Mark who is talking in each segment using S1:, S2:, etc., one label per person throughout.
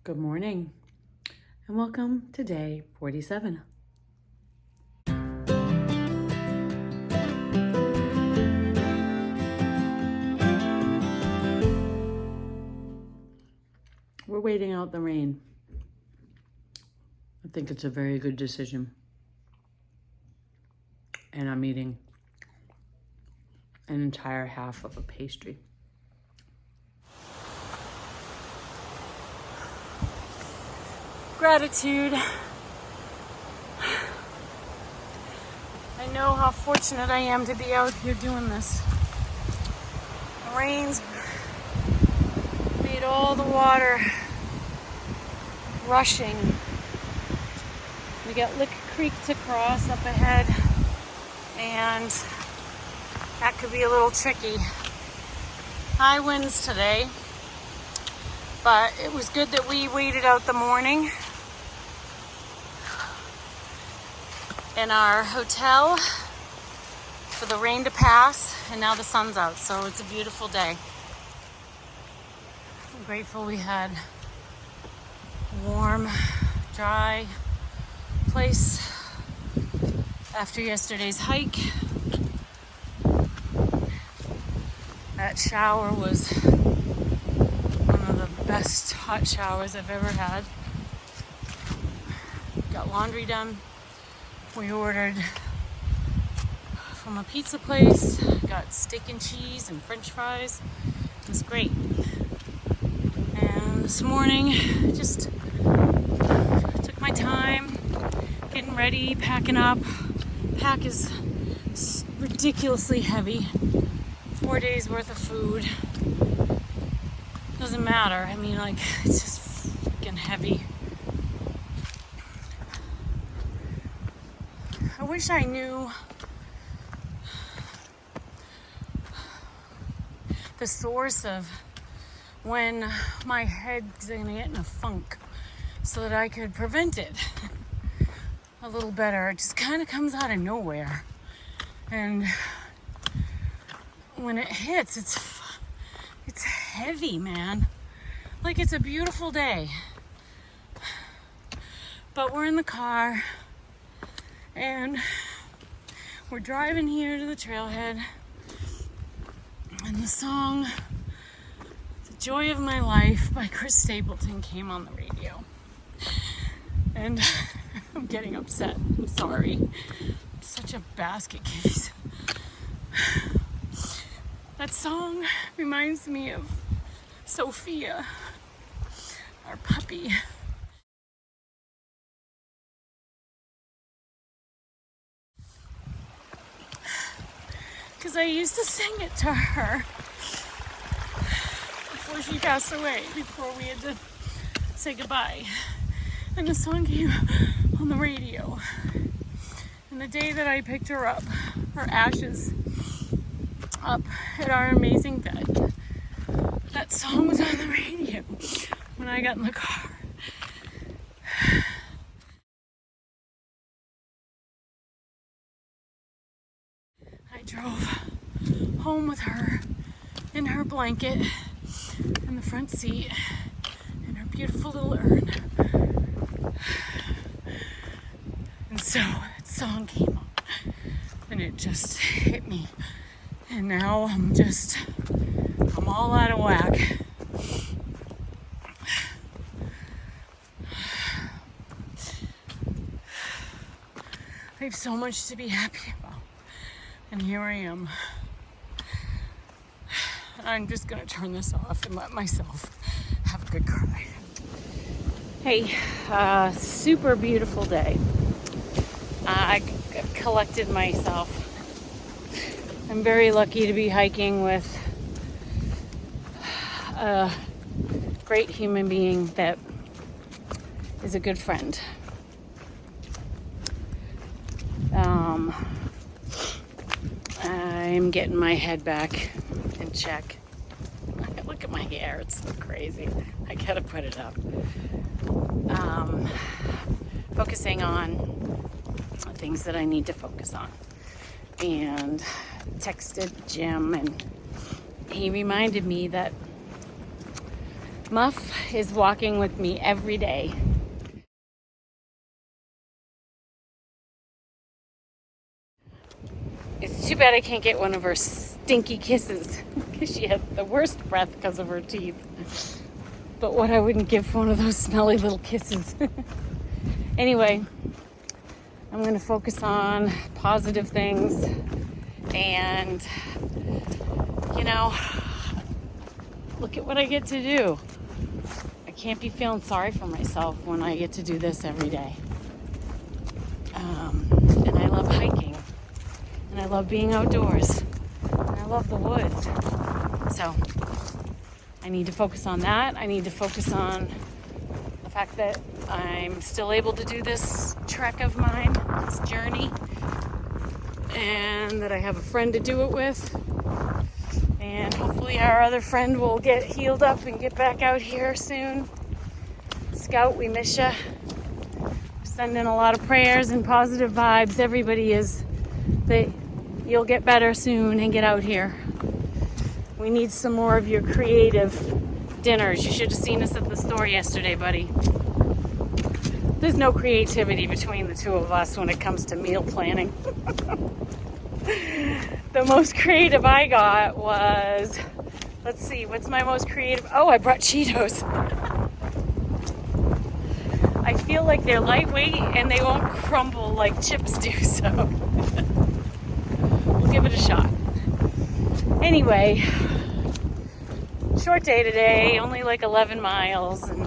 S1: Good morning and welcome to day 47. We're waiting out the rain. I think it's a very good decision. And I'm eating an entire half of a pastry. Gratitude. I know how fortunate I am to be out here doing this. The rain's made all the water rushing. We got Lick Creek to cross up ahead, and that could be a little tricky. High winds today, but it was good that we waited out the morning in our hotel for the rain to pass, and now the sun's out, so it's a beautiful day. I'm grateful we had a warm, dry place after yesterday's hike. That shower was one of the best hot showers I've ever had. Got laundry done. We ordered from a pizza place, got steak and cheese and french fries. It was great. And this morning, just took my time, getting ready, packing up. Pack is ridiculously heavy. 4 days worth of food. Doesn't matter. I mean, like, it's just freaking heavy. I wish I knew the source of when my head's gonna get in a funk so that I could prevent it a little better. It just kind of comes out of nowhere. And when it hits, it's heavy, man. Like, it's a beautiful day. But we're in the car and we're driving here to the trailhead, and the song "The Joy of My Life" by Chris Stapleton came on the radio. And I'm getting upset. I'm sorry. I'm such a basket case. That song reminds me of Sophia, our puppy. Because I used to sing it to her before she passed away, before we had to say goodbye. And the song came on the radio. And the day that I picked her up, her ashes up at our amazing bed, that song was on the radio when I got in the car. I drove home with her in her blanket in the front seat in her beautiful little urn. And so that song came on and it just hit me. And now I'm all out of whack. I have so much to be happy about. And here I am. I'm just gonna turn this off and let myself have a good cry. Hey, super beautiful day. I collected myself. I'm very lucky to be hiking with a great human being that is a good friend. I'm getting my head back in check. Look at my hair, it's so crazy. I gotta put it up. Focusing on things that I need to focus on. And texted Jim, and he reminded me that Muff is walking with me every day. It's too bad I can't get one of her stinky kisses because she has the worst breath because of her teeth. But what I wouldn't give for one of those smelly little kisses. Anyway, I'm going to focus on positive things and, look at what I get to do. I can't be feeling sorry for myself when I get to do this every day. And I love hiking. And I love being outdoors. And I love the woods. So I need to focus on that. I need to focus on the fact that I'm still able to do this trek of mine, this journey, and that I have a friend to do it with. And hopefully our other friend will get healed up and get back out here soon. Scout, we miss you. Sending a lot of prayers and positive vibes. Everybody is. You'll get better soon and get out here. We need some more of your creative dinners. You should have seen us at the store yesterday, buddy. There's no creativity between the two of us when it comes to meal planning. The most creative I got was, let's see, what's my most creative? Oh, I brought Cheetos. I feel like they're lightweight and they won't crumble like chips do, so we'll give it a shot. Anyway, short day today, only like 11 miles, and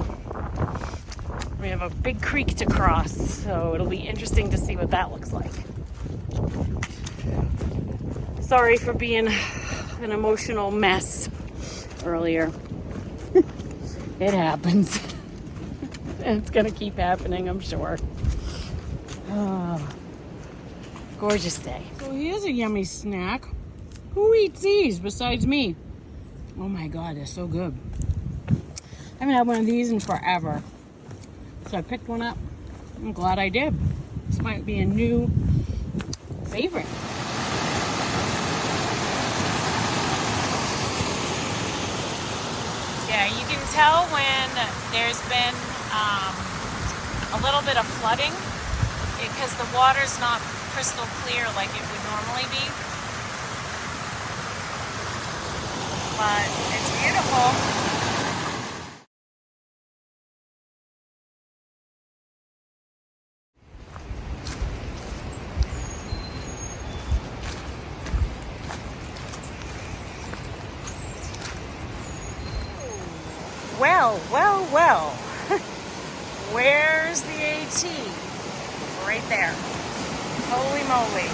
S1: we have a big creek to cross, so it'll be interesting to see what that looks like. Sorry for being an emotional mess earlier. It happens. And it's gonna keep happening, I'm sure. Oh, gorgeous day. So here's a yummy snack. Who eats these besides me? Oh my God, they're so good. I haven't had one of these in forever. So I picked one up. I'm glad I did. This might be a new favorite. Yeah, you can tell when there's been a little bit of flooding because the water's not crystal clear like it would normally be. But it's beautiful. Well. Where's the AT? Right there. Holy moly.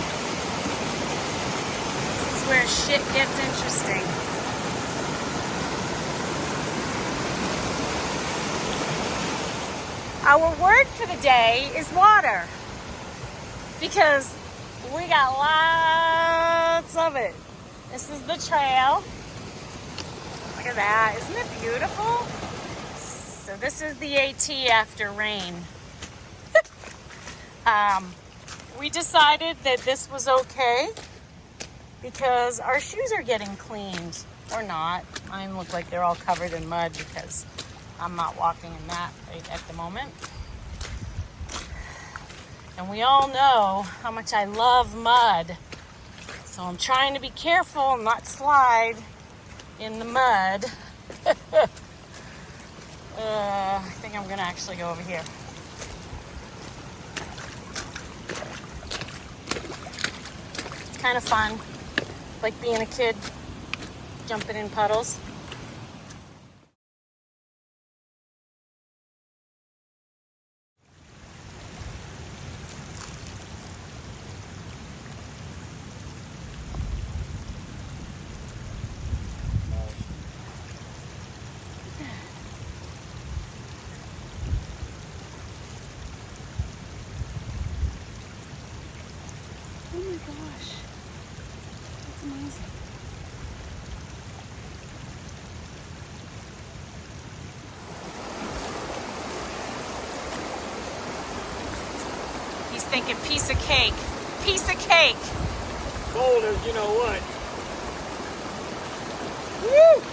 S1: This is where shit gets interesting. Our word for the day is water. Because we got lots of it. This is the trail. Look at that. Isn't it beautiful? So this is the AT after rain. We decided that this was okay because our shoes are getting cleaned. Or not. Mine look like they're all covered in mud because I'm not walking in that right at the moment. And we all know how much I love mud. So I'm trying to be careful and not slide in the mud. I think I'm gonna actually go over here. It's kind of fun, like being a kid, jumping in puddles. Oh my gosh, that's amazing. He's thinking piece of cake. Piece of cake.
S2: Cold as you know what.
S1: Woo!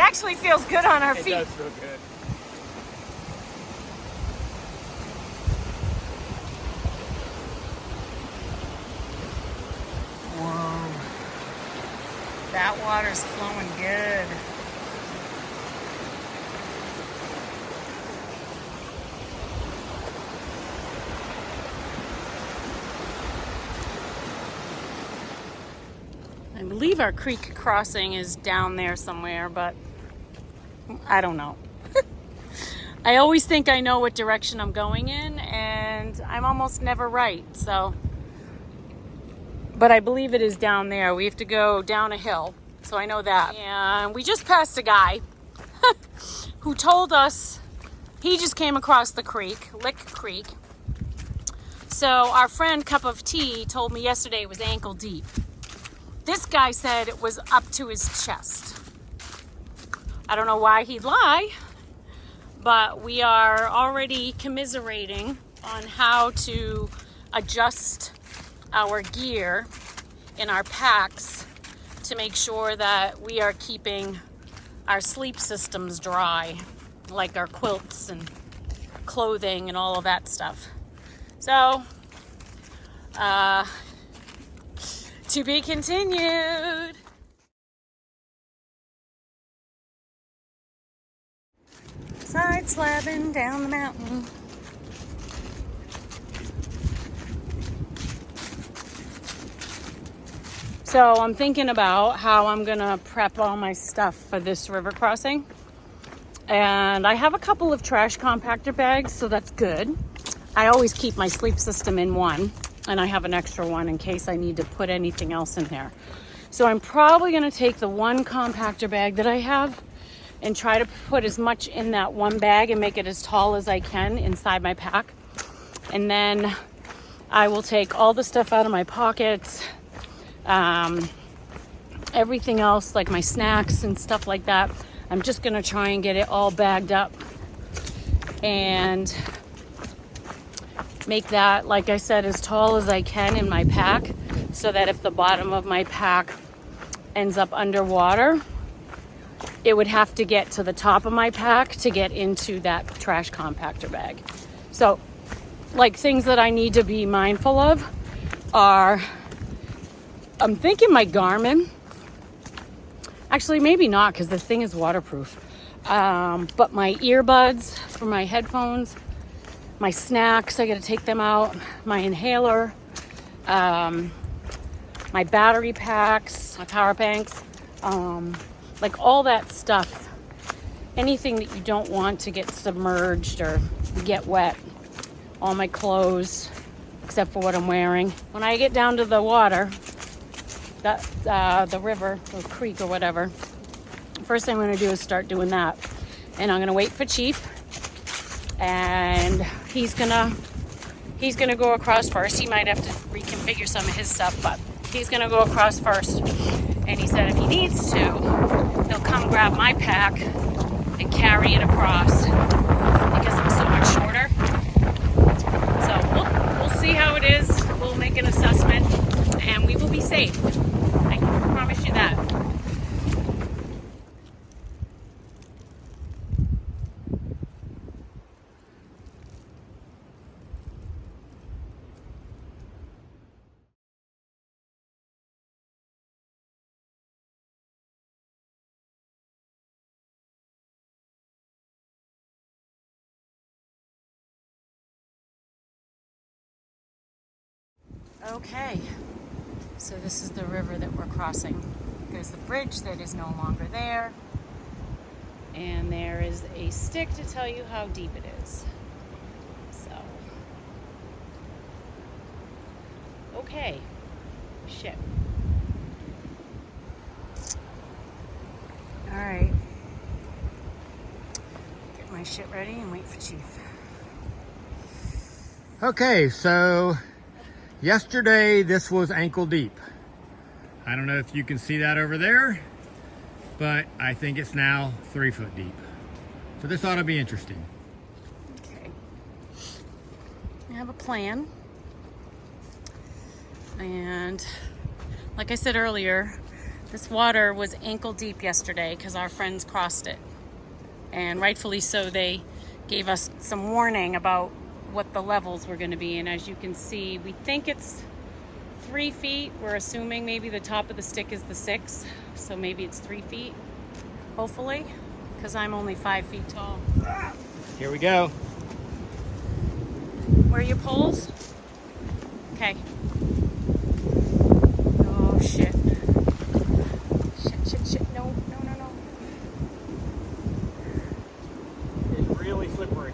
S1: actually feels good on our feet.
S2: It does feel good.
S1: Whoa. That water's flowing good. I believe our creek crossing is down there somewhere, but I don't know. I always think I know what direction I'm going in, and I'm almost never right, so. But I believe it is down there. We have to go down a hill, so I know that. And we just passed a guy who told us he just came across the creek, Lick Creek. So our friend Cup of Tea told me yesterday it was ankle deep. This guy said it was up to his chest. I don't know why he'd lie, but we are already commiserating on how to adjust our gear in our packs to make sure that we are keeping our sleep systems dry, like our quilts and clothing and all of that stuff. So, to be continued. Side slabbing down the mountain. So I'm thinking about how I'm gonna prep all my stuff for this river crossing. And I have a couple of trash compactor bags, so that's good. I always keep my sleep system in one, and I have an extra one in case I need to put anything else in there. So I'm probably gonna take the one compactor bag that I have and try to put as much in that one bag and make it as tall as I can inside my pack. And then I will take all the stuff out of my pockets, everything else like my snacks and stuff like that. I'm just gonna try and get it all bagged up and make that, like I said, as tall as I can in my pack, so that if the bottom of my pack ends up underwater, it would have to get to the top of my pack to get into that trash compactor bag. So, like, things that I need to be mindful of are, I'm thinking my Garmin. Actually, maybe not, because the thing is waterproof. But my earbuds for my headphones, my snacks, I gotta take them out, my inhaler, my battery packs, my power banks, like all that stuff. Anything that you don't want to get submerged or get wet. All my clothes, except for what I'm wearing. When I get down to the water, the river or creek or whatever, first thing I'm going to do is start doing that. And I'm going to wait for Chief, and he's gonna go across first. He might have to reconfigure some of his stuff, but he's gonna go across first. And he said if he needs to, he'll come grab my pack and carry it across because I'm so much shorter. So we'll see how it is. We'll make an assessment, and we will be safe. I can promise you that. Okay, so this is the river that we're crossing. There's the bridge that is no longer there, and there is a stick to tell you how deep it is. So, okay, shit. All right, get my shit ready and wait for Chief.
S2: Okay, so yesterday this was ankle deep. I don't know if you can see that over there, but I think it's now 3 foot deep. So this ought to be interesting.
S1: Okay. I have a plan. And like I said earlier, This water was ankle deep yesterday because our friends crossed it. And rightfully so, they gave us some warning about what the levels were going to be. And as you can see, we think it's 3 feet. We're assuming maybe the top of the stick is the 6. So maybe it's 3 feet, hopefully, because I'm only 5 feet tall.
S2: Here we go.
S1: Where are your poles? Okay. Oh, shit. Shit. No.
S2: It's really slippery.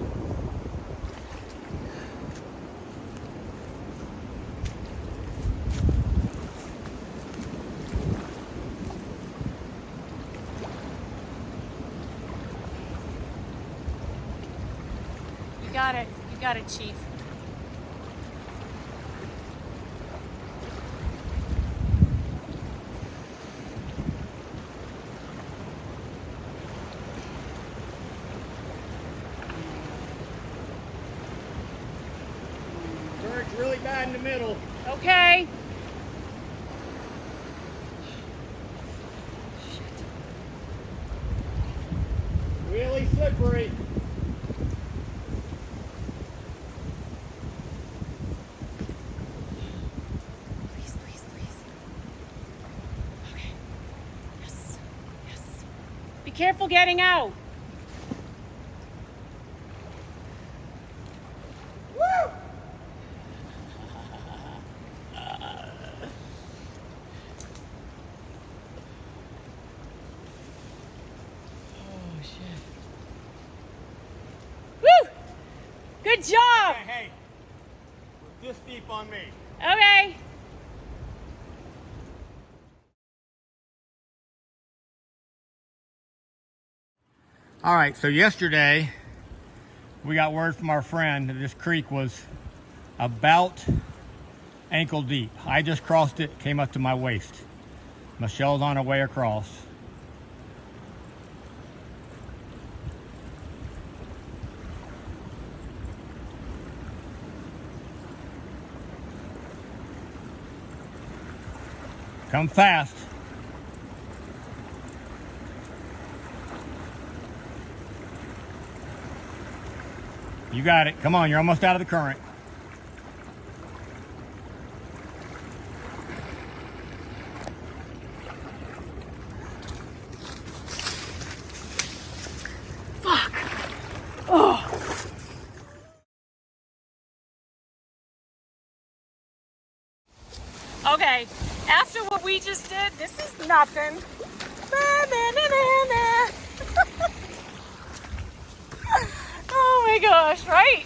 S1: You got it, Chief.
S2: It's really bad in the middle.
S1: Okay.
S2: Really slippery.
S1: Please. Okay. Yes. Be careful getting out.
S2: Woo!
S1: Oh, shit. Woo! Good job!
S2: Hey, we're this deep on me.
S1: Okay.
S2: All right, so yesterday we got word from our friend that this creek was about ankle deep. I just crossed it, came up to my waist. Michelle's on her way across. Come fast. You got it. Come on, you're almost out of the current.
S1: Fuck. Oh. Okay, after what we just did, this is nothing. Oh my gosh, right?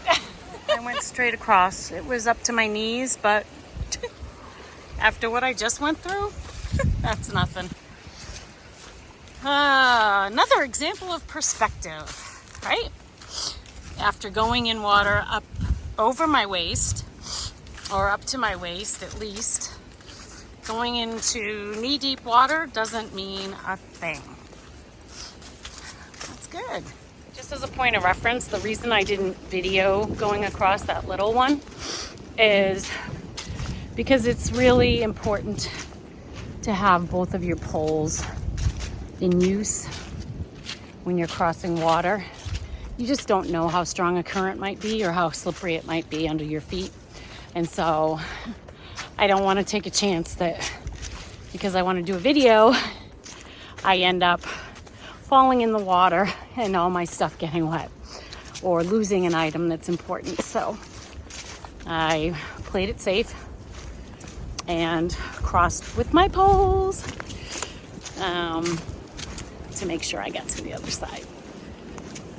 S1: I went straight across. It was up to my knees, but after what I just went through, that's nothing. Another example of perspective, right? After going in water up over my waist, or up to my waist at least, going into knee-deep water doesn't mean a thing. That's good. Just as a point of reference, the reason I didn't video going across that little one is because it's really important to have both of your poles in use when you're crossing water. You just don't know how strong a current might be or how slippery it might be under your feet. And so I don't want to take a chance that because I want to do a video, I end up falling in the water and all my stuff getting wet or losing an item that's important. So I played it safe and crossed with my poles to make sure I got to the other side.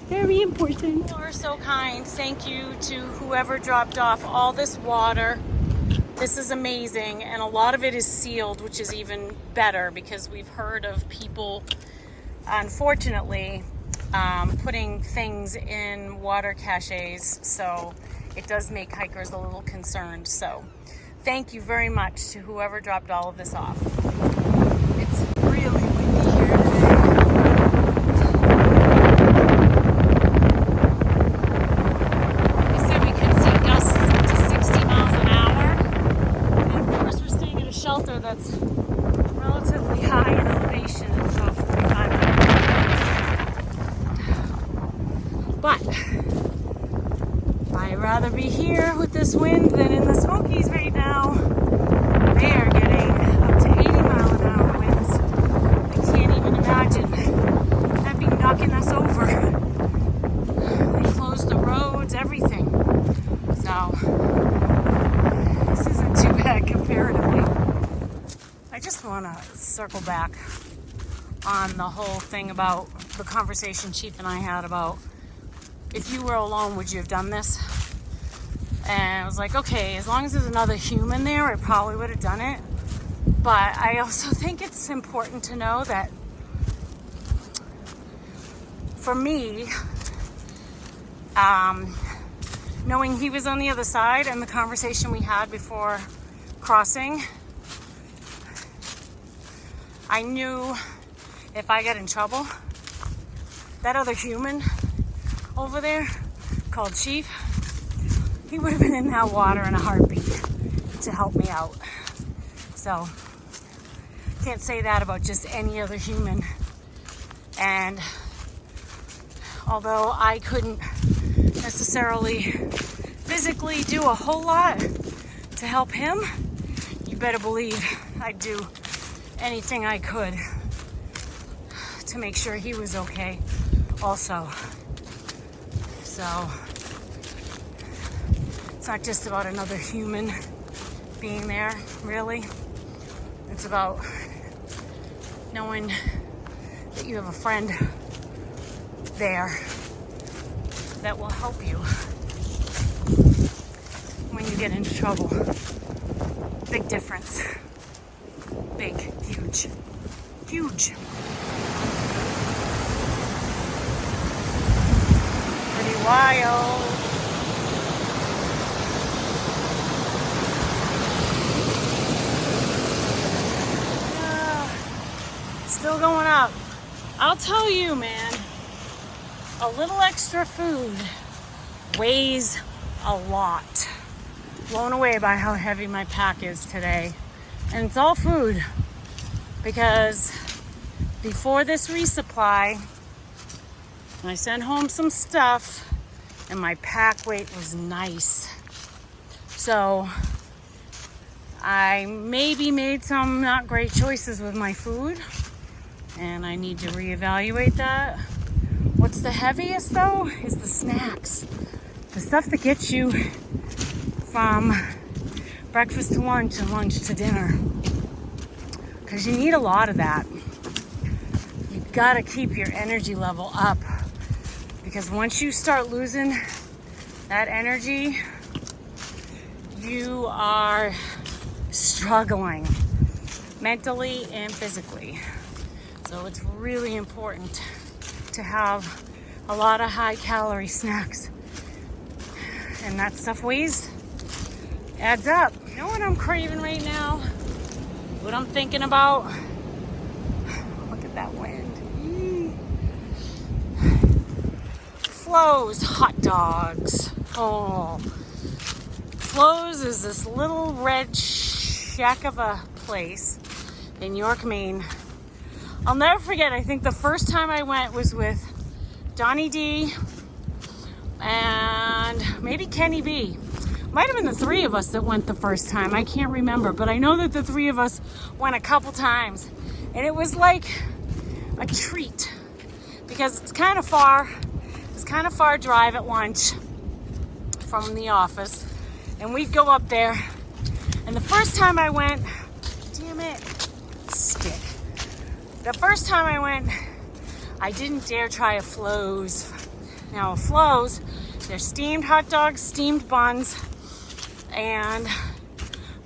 S1: Very important. You are so kind. Thank you to whoever dropped off all this water. This is amazing, and a lot of it is sealed, which is even better because we've heard of people, unfortunately, putting things in water caches, so it does make hikers a little concerned. So thank you very much to whoever dropped all of this off. It's really windy here today. They said we could see gusts up to 60 miles an hour. And of course we're staying at a shelter that's relatively high in But I'd rather be here with this wind than in the Smokies right now. They are getting up to 80-mile-an-hour winds. I can't even imagine. That'd be knocking us over. They closed the roads, everything. So this isn't too bad comparatively. I just want to circle back on the whole thing about the conversation Chief and I had about if you were alone, would you have done this? And I was like, okay, as long as there's another human there, I probably would have done it. But I also think it's important to know that for me, knowing he was on the other side and the conversation we had before crossing, I knew if I got in trouble, that other human over there called Chief, he would have been in that water in a heartbeat to help me out. So can't say that about just any other human. And although I couldn't necessarily physically do a whole lot to help him, you better believe I'd do anything I could to make sure he was okay also. So it's not just about another human being there, really. It's about knowing that you have a friend there that will help you when you get into trouble. Big difference. Big, huge, huge. Pretty wild. Still going up. I'll tell you, man, a little extra food weighs a lot. Blown away by how heavy my pack is today. And it's all food because before this resupply, I sent home some stuff and my pack weight was nice. So I maybe made some not great choices with my food and I need to reevaluate that. What's the heaviest though is the snacks. The stuff that gets you from breakfast to lunch and lunch to dinner. Because you need a lot of that. You gotta keep your energy level up. Because once you start losing that energy, you are struggling mentally and physically. So it's really important to have a lot of high calorie snacks. And that stuff adds up. You know what I'm craving right now? What I'm thinking about? Look at that wind. Flo's hot dogs. Oh. Flo's is this little red shack of a place in York, Maine. I'll never forget, I think the first time I went was with Donnie D and maybe Kenny B. Might have been the three of us that went the first time. I can't remember, but I know that the three of us went a couple times. And it was like a treat because it's kind of far. It's kind of far drive at lunch from the office. And we'd go up there. And the first time I went, damn it, stick. The first time I went, I didn't dare try a Flo's. Now a Flo's, they're steamed hot dogs, steamed buns, and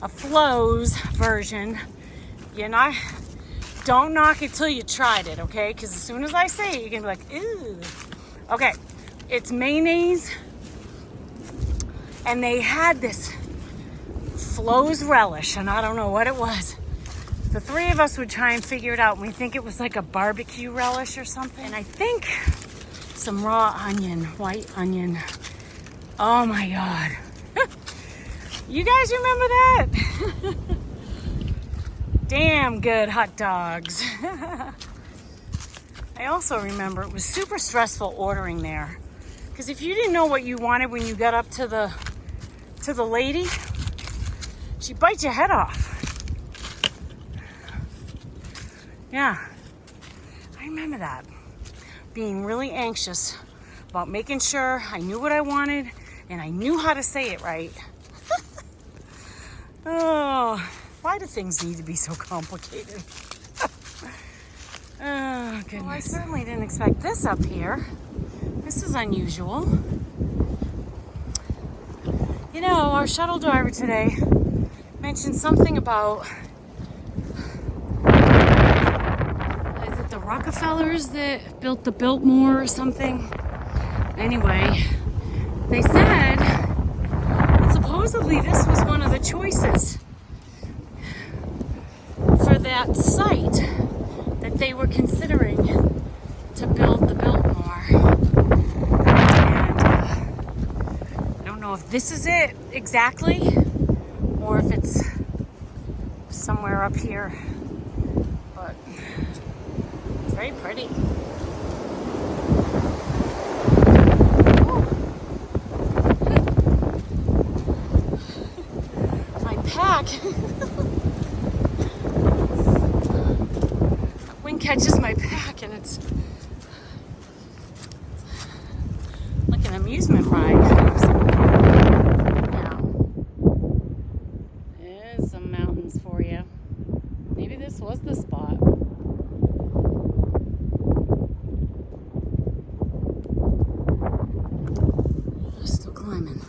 S1: a Flo's version. Don't knock it till you tried it, okay? Because as soon as I say it, you're gonna be like, ew. Okay, it's mayonnaise, and they had this Flo's relish, and I don't know what it was. The three of us would try and figure it out, and we think it was like a barbecue relish or something. And I think some raw onion, white onion. Oh my God. You guys remember that? Damn good hot dogs. I also remember it was super stressful ordering there Because if you didn't know what you wanted when you got up to the lady, she'd bite your head off. Yeah, I remember that. Being really anxious about making sure I knew what I wanted and I knew how to say it right. Oh, why do things need to be so complicated? Oh, goodness. Well, I certainly didn't expect this up here. This is unusual. You know, our shuttle driver today mentioned something about, is it the Rockefellers that built the Biltmore or something? Anyway, they said that supposedly this was one of the choices for that site that they were considering to build the Biltmore. And I don't know if this is it exactly or if it's somewhere up here, but it's very pretty. My pack. Wind catches my pack and it's like an amusement ride. Now, there's some mountains for you. Maybe this was the spot. Still climbing.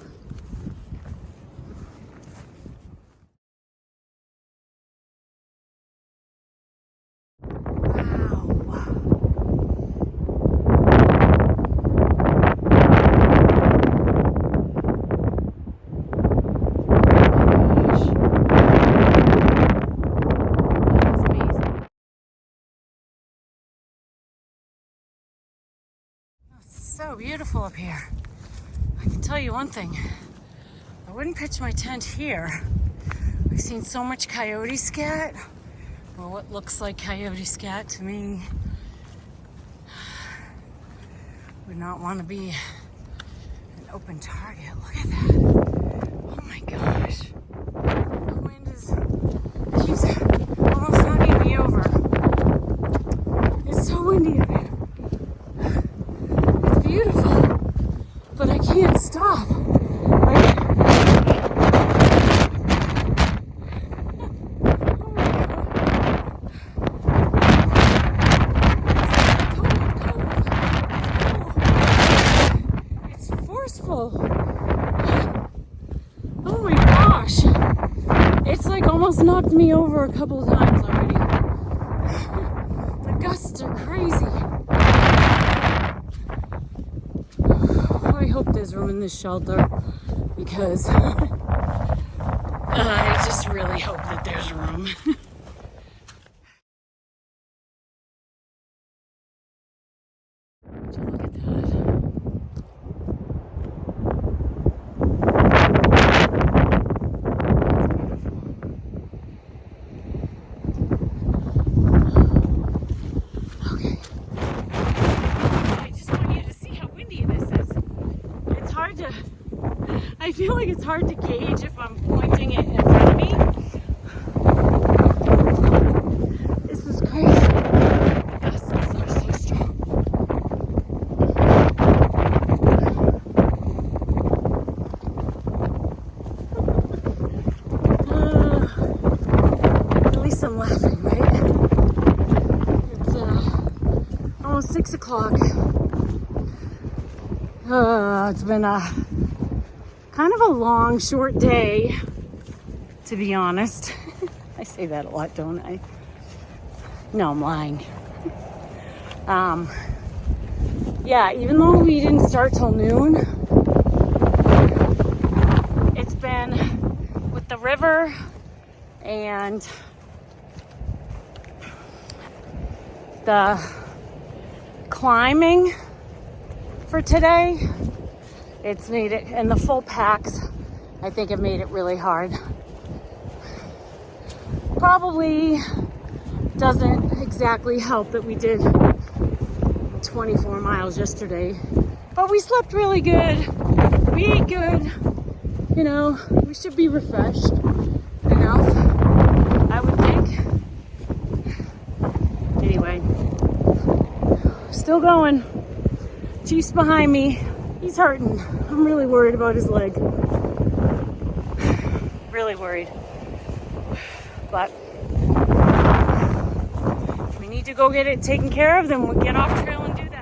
S1: So beautiful up here. I can tell you one thing. I wouldn't pitch my tent here. I've seen so much coyote scat, or what looks like coyote scat to me. Would not want to be an open target. Look at that. Oh my gosh. The wind is, she's almost knocking me over. It's so windy up here. Beautiful, but I can't stop. It's forceful. Oh my gosh. It's like almost knocked me over a couple of times already. The gusts are crazy. I hope there's room in this shelter because I just really hope that there's room. Look at that. Okay. I just want you to see how windy this is. It's hard to, I feel like it's hard to gauge if I'm pointing it in front of me. This is crazy. The gusts are so strong. At least I'm laughing, right? It's almost 6 o'clock. It's been a kind of a long, short day, to be honest. I say that a lot, don't I? No, I'm lying. Yeah, even though we didn't start till noon, it's been with the river and the climbing for today. It's made it, and the full packs, I think, have made it really hard. Probably doesn't exactly help that we did 24 miles yesterday But we slept really good. We ate good. You know, we should be refreshed enough, I would think. Anyway, still going. Chief's behind me. He's hurting. I'm really worried about his leg. Really worried. But if we need to go get it taken care of, then we'll get off trail and do that.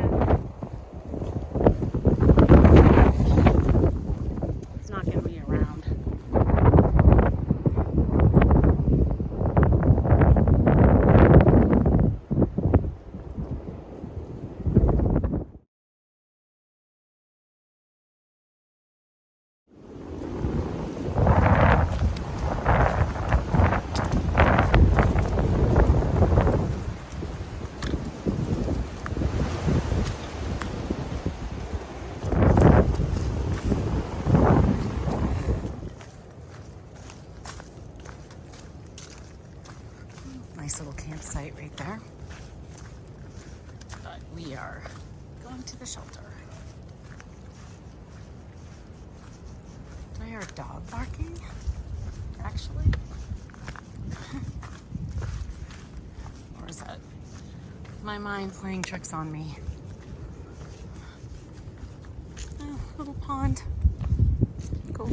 S1: It's not going to be around. Nice little campsite right there. But we are going to the shelter. Do I hear a dog barking? Actually? Or is that my mind playing tricks on me? Oh, little pond. Cool.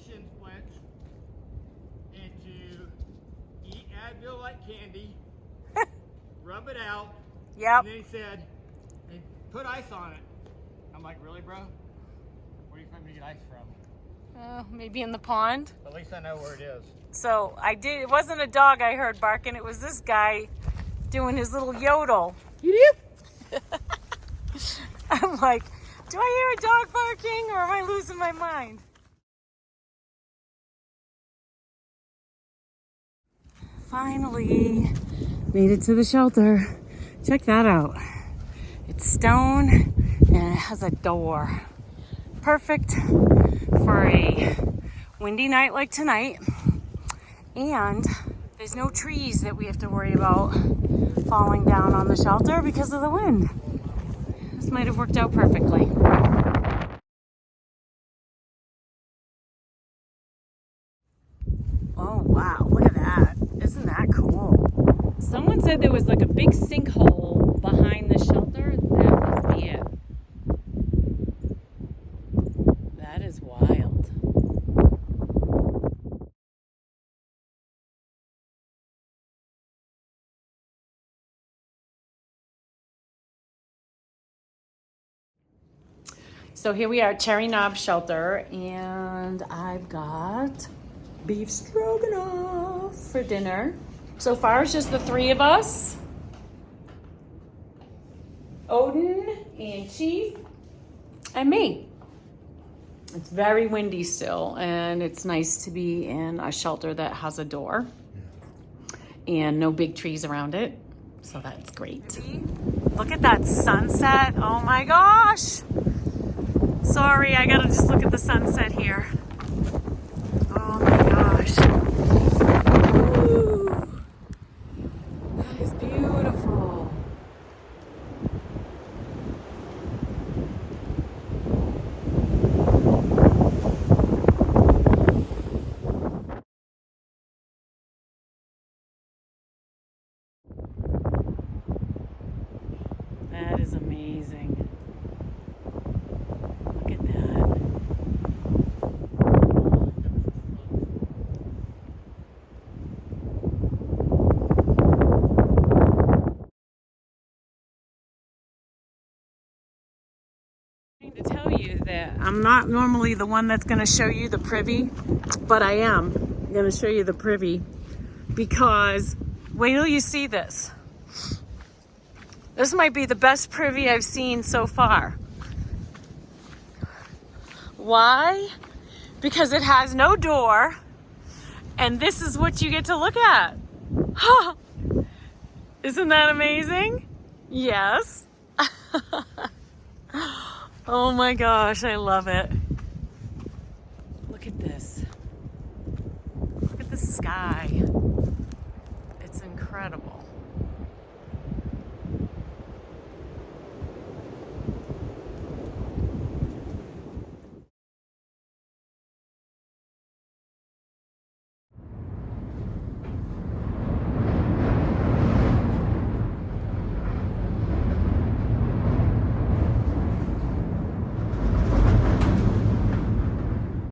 S2: Shin splints, and to eat Advil like candy, rub it out.
S1: Yep.
S2: And then he said, and put ice on it. I'm like, really, bro? Where do you think we get ice from?
S1: Maybe in the pond.
S2: At least I know where it is.
S1: So it wasn't a dog I heard barking, it was this guy doing his little yodel. I'm like, do I hear a dog barking or am I losing my mind? Finally made it to the shelter. Check that out. It's stone and it has a door. Perfect for a windy night like tonight. And there's no trees that we have to worry about falling down on the shelter because of the wind. This might have worked out perfectly. Oh wow, look at that. Isn't that cool? Someone said there was like a big sinkhole behind the shelter. That must be it. That is wild. So here we are at Cherry Knob Shelter, and I've got beef stroganoff for dinner. So far it's just the three of us. Odin and Chief and me. It's very windy still, and it's nice to be in a shelter that has a door and no big trees around it. So that's great. Look at that sunset. Oh my gosh. Sorry, I gotta just look at the sunset here. Oh my gosh. Ooh, that is beautiful. That is amazing. Look at that. To tell you that I'm not normally the one that's going to show you the privy, but I am going to show you the privy because wait till you see this. This might be the best privy I've seen so far. Why? Because it has no door, and this is what you get to look at. Isn't that amazing? Yes. Oh my gosh, I love it. Look at this. Look at the sky. incredible.